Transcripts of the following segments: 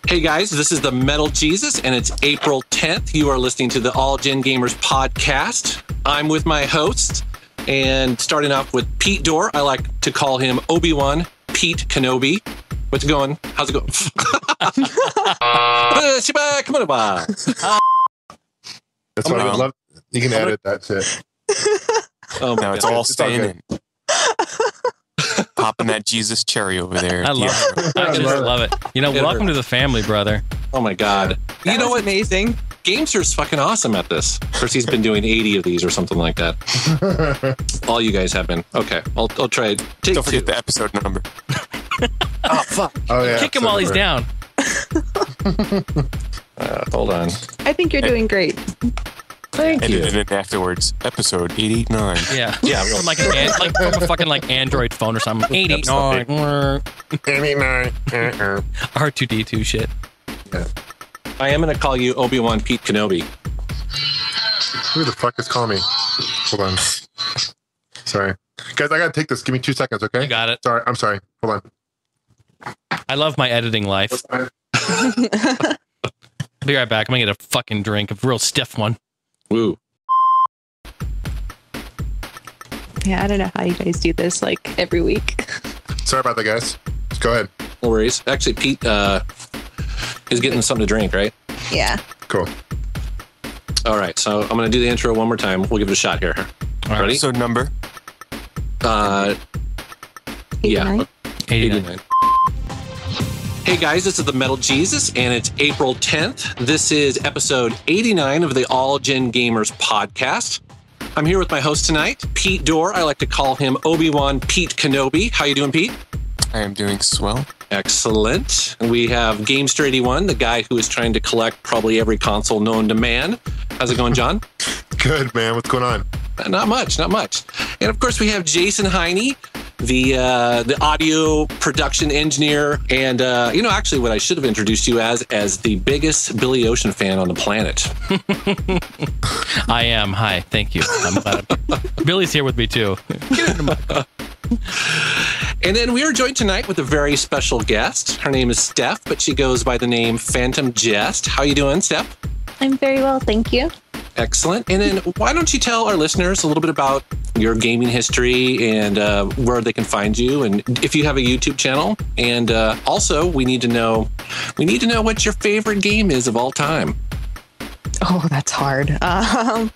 Hey guys, this is the Metal Jesus, and it's April 10th. You are listening to the All Gen Gamers podcast. I'm with my hosts, and starting off with Pete Dorr. I like to call him Obi-Wan Pete Kenobi. What's it going? How's it going? That's what I would love. You can edit that shit. Oh, no, it's all staying in. Popping that Jesus cherry over there. I love it. I just love it. You know, welcome to the family, brother. Oh my God. You know what? Amazing. Gamester's fucking awesome at this. Of course, he's been doing 80 of these or something like that. All you guys have been. Okay, I'll try. Don't forget the episode number. Oh, fuck. Oh, yeah. Kick him while he's down. Hold on. I think you're doing great. Thank you. And then afterwards, episode 889. Yeah. From from a fucking Android phone or something. 889. 89. R2D2 shit. Yeah. I am going to call you Obi-Wan Pete Kenobi. Who the fuck is calling me? Hold on. Sorry. Guys, I gotta take this. Give me 2 seconds, okay? You got it. Sorry, I'm sorry. Hold on. I love my editing life. Be right back. I'm going to get a fucking drink, a real stiff one. Woo. Yeah, I don't know how you guys do this like every week. Sorry about that, guys. Go ahead. No worries. Actually, Pete is getting something to drink, right? Yeah. Cool. All right, so I'm going to do the intro one more time. We'll give it a shot here. All Ready? Episode number? 89. 89. Hey guys, this is the Metal Jesus, and it's April 10th. This is episode 89 of the All Gen Gamers podcast. I'm here with my host tonight, Pete Dorr. I like to call him Obi-Wan Pete Kenobi. How you doing, Pete? I am doing swell. Excellent. And we have Gamester81, the guy who is trying to collect probably every console known to man. How's it going, John? Good, man. What's going on? Not much. And of course, we have Jason Heine, the audio production engineer, and actually, what I should have introduced you as the biggest Billy Ocean fan on the planet. I am. Hi. Thank you. I'm glad. Billy's here with me too. And then we are joined tonight with a very special guest. Her name is Steph, but she goes by the name PhantomJest. How you doing, Steph? I'm very well, thank you. Excellent. And then why don't you tell our listeners a little bit about your gaming history and where they can find you, and if you have a YouTube channel. And also, we need to know what your favorite game is of all time. Oh, that's hard. My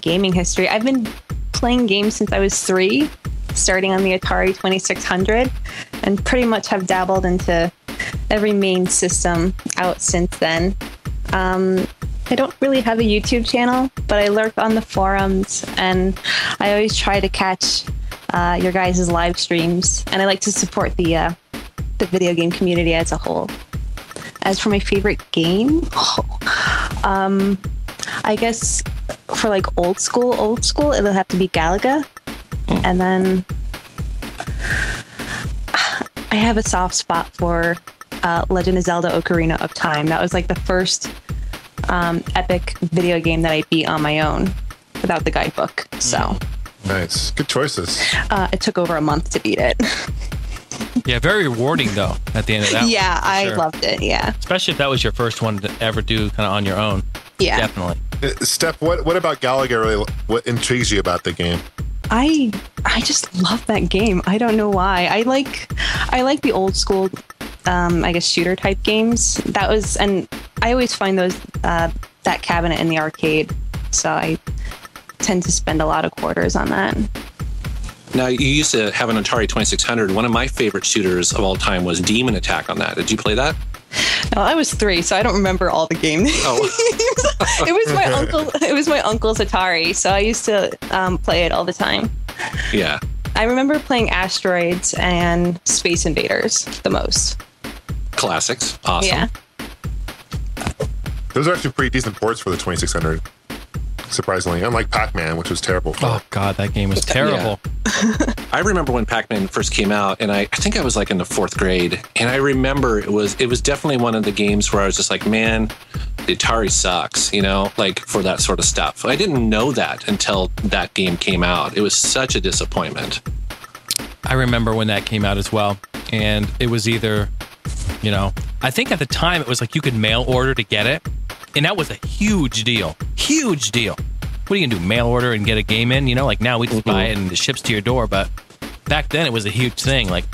gaming history. I've been playing games since I was 3, starting on the Atari 2600, and pretty much have dabbled into every main system out since then. I don't really have a YouTube channel, but I lurk on the forums, and I always try to catch your guys' live streams, and I like to support the video game community as a whole. As for my favorite game, I guess for like old school, it'll have to be Galaga. And then I have a soft spot for Legend of Zelda Ocarina of Time. That was like the first epic video game that I beat on my own without the guidebook. So Nice. Good choices. it took over a month to beat it. Yeah, very rewarding though at the end of that. Yeah, I Sure. loved it. Yeah. Especially if that was your first one to ever do kind of on your own. Yeah. Definitely. Steph, what about Galaga really? What intrigues you about the game? I just love that game. I don't know why. I like the old school, I guess, shooter type games. And I always find those that cabinet in the arcade, so I tend to spend a lot of quarters on that. Now, you used to have an Atari 2600. One of my favorite shooters of all time was Demon Attack on that. Did you play that? No, I was 3, so I don't remember all the game names. Oh. It was my uncle's Atari, so I used to play it all the time. Yeah. I remember playing Asteroids and Space Invaders the most. Classics. Awesome. Yeah. Those are actually pretty decent ports for the 2600. Surprisingly, unlike Pac-Man, which was terrible. Oh God, that game was terrible. Yeah. I remember when Pac-Man first came out, and I think I was like in the 4th grade, and I remember it was definitely one of the games where I was just like, man, the Atari sucks, like for that sort of stuff. I didn't know that until that game came out. It was such a disappointment. I remember when that came out as well, and it was either You know, I think at the time it was like you could mail order to get it, and that was a huge deal. Huge deal. What are you gonna do? Mail order and get a game in? You know, like now we just buy it and it ships to your door, but back then it was a huge thing. Like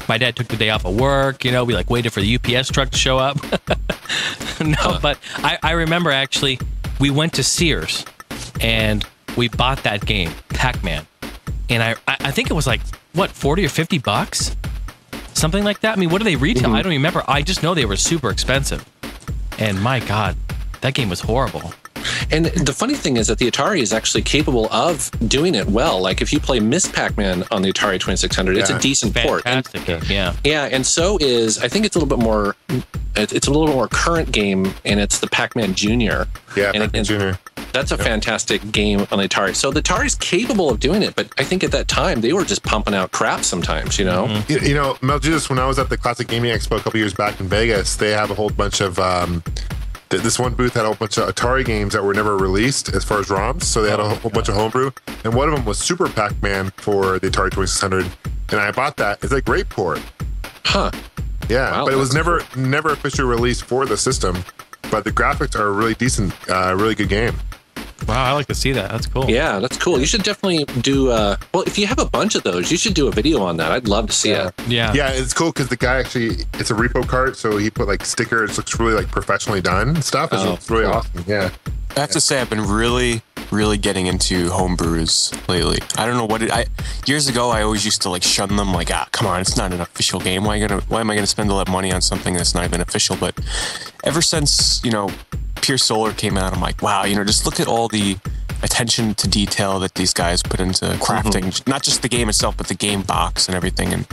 my dad took the day off of work. You know, we like waited for the UPS truck to show up. But I remember actually we went to Sears and we bought that game, Pac-Man, and I think it was like what, $40 or $50. Something like that. I mean, what do they retail? I don't remember. I just know they were super expensive. And my God, that game was horrible. And the funny thing is that the Atari is actually capable of doing it well. Like if you play Miss Pac-Man on the Atari 2600, it's a decent port. Fantastic. Yeah. And so is, I think it's a little bit more, it's a little more current game, and it's the Pac-Man Junior. Yeah, Pac-Man Junior. That's a fantastic game on the Atari. So the Atari's capable of doing it, but I think at that time they were just pumping out crap sometimes, you know? You know, Mel Jesus, when I was at the Classic Gaming Expo a couple years back in Vegas, they have a whole bunch of, this one booth had a whole bunch of Atari games that were never released as far as ROMs. So they had a whole bunch of homebrew. And one of them was Super Pac-Man for the Atari 2600. And I bought that. It's a great port. Huh. Yeah, Wow, but it was never officially released for the system. But the graphics are really decent, really good game. Wow, I like to see that. That's cool. Yeah, that's cool. You should definitely do, well, if you have a bunch of those, you should do a video on that. I'd love to see it. Yeah. Yeah, it's cool because the guy actually, it's a repo cart, so he put like stickers. It looks really like professionally done and stuff. It's really awesome. Yeah. I have to say, I've been really getting into homebrews lately. I don't know what years ago I always used to like shun them, like, come on, it's not an official game. Why am I gonna spend all that money on something that's not even official? But ever since, you know, Pure Solar came out, I'm like, wow, you know, just look at all the attention to detail that these guys put into crafting, not just the game itself, but the game box and everything. And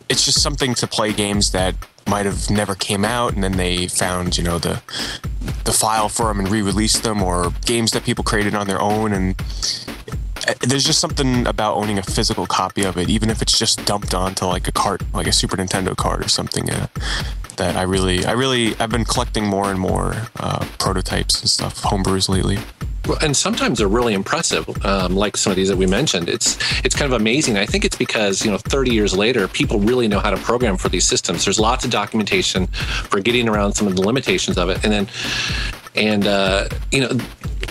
it's just something to play games that might have never came out, and then they found, you know, the file for them and re-released them, or games that people created on their own. And there's just something about owning a physical copy of it, even if it's just dumped onto like a cart, like a Super Nintendo cart or something, that I've been collecting more and more prototypes and stuff, homebrews lately. Well, and sometimes they're really impressive, like some of these that we mentioned. It's kind of amazing. I think it's because, you know, 30 years later, people really know how to program for these systems. There's lots of documentation for getting around some of the limitations of it. And you know,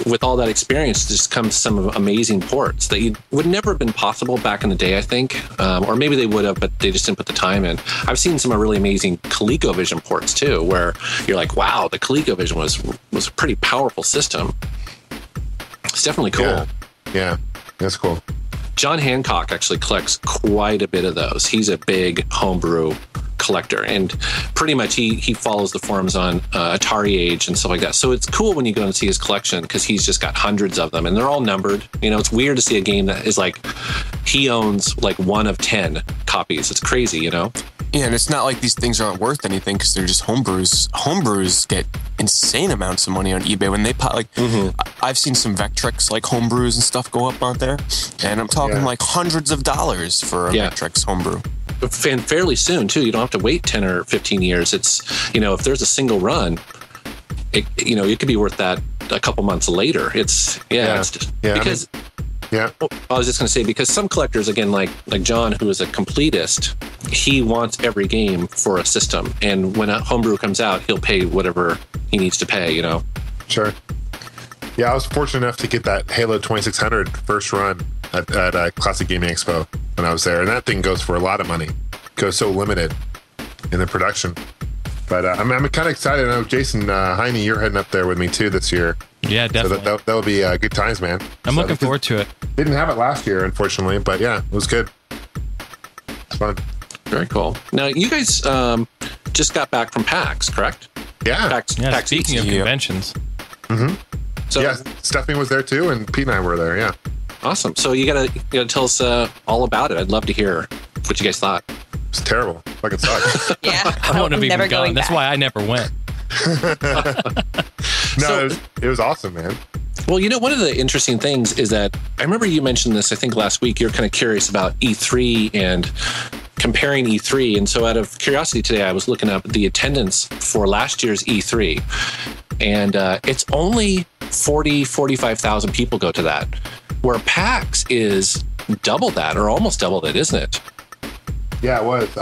with all that experience, just comes some amazing ports that would never have been possible back in the day, I think. Or maybe they would have, but they just didn't put the time in. I've seen some really amazing ColecoVision ports, too, where you're like, wow, the ColecoVision was a pretty powerful system. It's definitely cool. Yeah, that's cool. John Hancock actually collects quite a bit of those. He's a big homebrew collector, and pretty much he follows the forums on Atari Age and stuff like that. So it's cool when you go and see his collection, because he's just got hundreds of them, and they're all numbered. You know, it's weird to see a game that is like he owns like 1 of 10 copies. It's crazy, you know. Yeah, and it's not like these things aren't worth anything because they're just homebrews. Homebrews get insane amounts of money on eBay when they pop. Like, I've seen some Vectrex like homebrews and stuff go up out there, and I'm talking like hundreds of dollars for a Vectrex homebrew. Fairly soon too. You don't have to wait 10 or 15 years. It's, you know, if there's a single run, it could be worth that a couple months later. It's because. Yeah. I was just going to say, because some collectors, again, like John, who is a completist, he wants every game for a system. And when a homebrew comes out, he'll pay whatever he needs to pay, you know? Sure. Yeah, I was fortunate enough to get that Halo 2600 first run at Classic Gaming Expo when I was there. And that thing goes for a lot of money. It goes so limited in the production. But I'm kind of excited. I know, Jason Heine, you're heading up there with me too this year. Yeah, definitely. So that would be good times, man. I'm looking forward to it. Didn't have it last year, unfortunately, but yeah, it was good. It's fun. Very cool. Now, you guys just got back from PAX, correct? Yeah. PAX speaking of conventions. So, yeah, Stephanie was there too, and Pete and I were there, yeah. Awesome. So you gotta tell us all about it. I'd love to hear what you guys thought. It's terrible. Fucking sucks. Yeah. I wouldn't have even gone. That's why I never went. No, it was awesome, man. Well, you know, one of the interesting things is that I remember you mentioned this, I think last week, you're kind of curious about E3 and comparing E3. And so out of curiosity today, I was looking up the attendance for last year's E3. And it's only 45,000 people go to that, where PAX is double that, or almost double that, isn't it? Yeah, it was.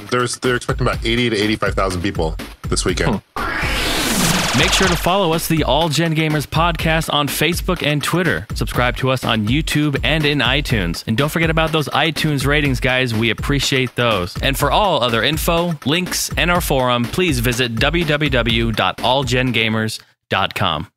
They're expecting about 80 to 85,000 people this weekend. Make sure to follow us, the All Gen Gamers podcast, on Facebook and Twitter. Subscribe to us on YouTube and in iTunes. And don't forget about those iTunes ratings, guys. We appreciate those. And for all other info, links, and our forum, please visit www.allgengamers.com.